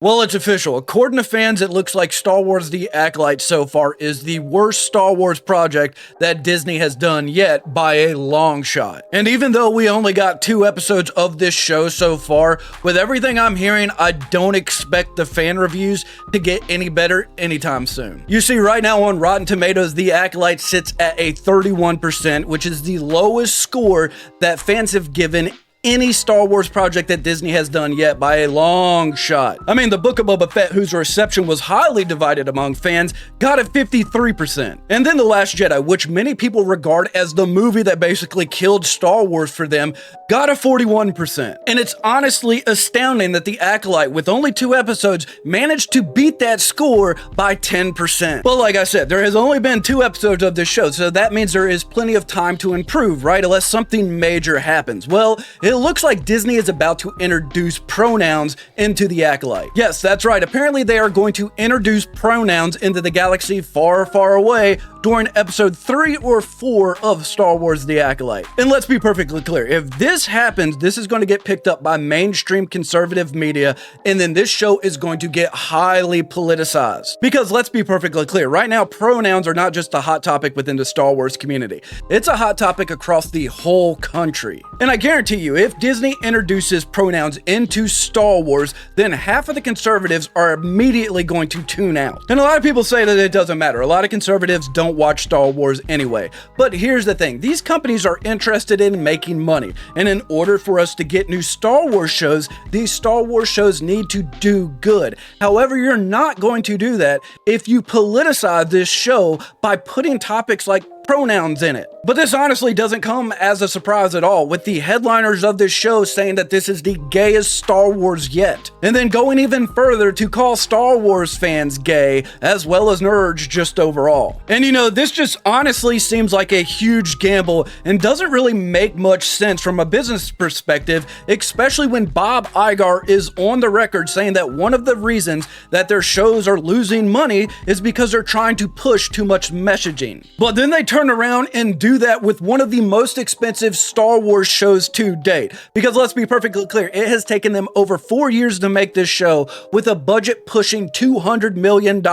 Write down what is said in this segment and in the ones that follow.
Well, it's official. According to fans, it looks like Star Wars The Acolyte so far is the worst Star Wars project that Disney has done yet by a long shot. And even though we only got 2 episodes of this show so far, with everything I'm hearing, I don't expect the fan reviews to get any better anytime soon. You see, right now on Rotten Tomatoes, The Acolyte sits at a 31%, which is the lowest score that fans have given any Star Wars project that Disney has done yet by a long shot. I mean, the Book of Boba Fett, whose reception was highly divided among fans, got a 53%. And then The Last Jedi, which many people regard as the movie that basically killed Star Wars for them, got a 41%. And it's honestly astounding that The Acolyte, with only 2 episodes, managed to beat that score by 10%. But like I said, there has only been 2 episodes of this show, so that means there is plenty of time to improve, right? Unless something major happens. Well, it looks like Disney is about to introduce pronouns into The Acolyte. Yes, that's right. Apparently they are going to introduce pronouns into the galaxy far, far away during episode 3 or 4 of Star Wars The Acolyte. And let's be perfectly clear, if this happens, this is going to get picked up by mainstream conservative media, and then this show is going to get highly politicized. Because let's be perfectly clear, right now pronouns are not just a hot topic within the Star Wars community. It's a hot topic across the whole country. And I guarantee you, if Disney introduces pronouns into Star Wars, then half of the conservatives are immediately going to tune out. And a lot of people say that it doesn't matter. A lot of conservatives don't watch Star Wars anyway. But here's the thing, these companies are interested in making money. And in order for us to get new Star Wars shows, these Star Wars shows need to do good. However, you're not going to do that if you politicize this show by putting topics like pronouns in it. But this honestly doesn't come as a surprise at all, with the headliners of this show saying that this is the gayest Star Wars yet, and then going even further to call Star Wars fans gay, as well as nerds just overall. And you know, this just honestly seems like a huge gamble and doesn't really make much sense from a business perspective, especially when Bob Iger is on the record saying that one of the reasons that their shows are losing money is because they're trying to push too much messaging. But then they turn around and do that with one of the most expensive Star Wars shows to date. Because let's be perfectly clear, it has taken them over 4 years to make this show with a budget pushing $200 million.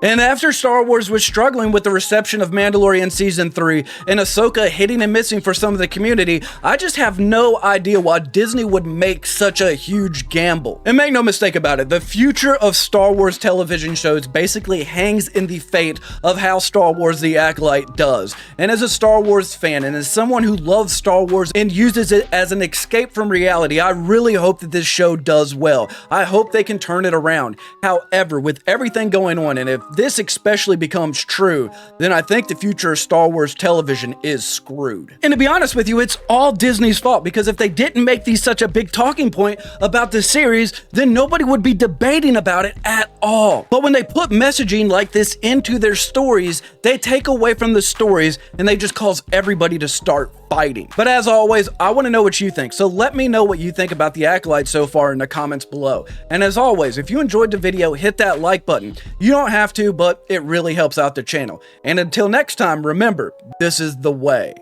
And after Star Wars was struggling with the reception of Mandalorian Season 3 and Ahsoka hitting and missing for some of the community, I just have no idea why Disney would make such a huge gamble. And make no mistake about it, the future of Star Wars television shows basically hangs in the fate of how Star Wars The Acolyte does. And as a Star Wars fan, and as someone who loves Star Wars and uses it as an escape from reality, I really hope that this show does well. I hope they can turn it around. However, with everything going on, and if this especially becomes true, then I think the future of Star Wars television is screwed. And to be honest with you, it's all Disney's fault, because if they didn't make these such a big talking point about the series, then nobody would be debating about it at all. But when they put messaging like this into their stories, they take away from the stories and they just cause everybody to start fighting. But as always, I want to know what you think, so let me know what you think about The Acolyte so far in the comments below. And as always, if you enjoyed the video, hit that like button. You don't have to, but it really helps out the channel. And until next time, remember, this is the way.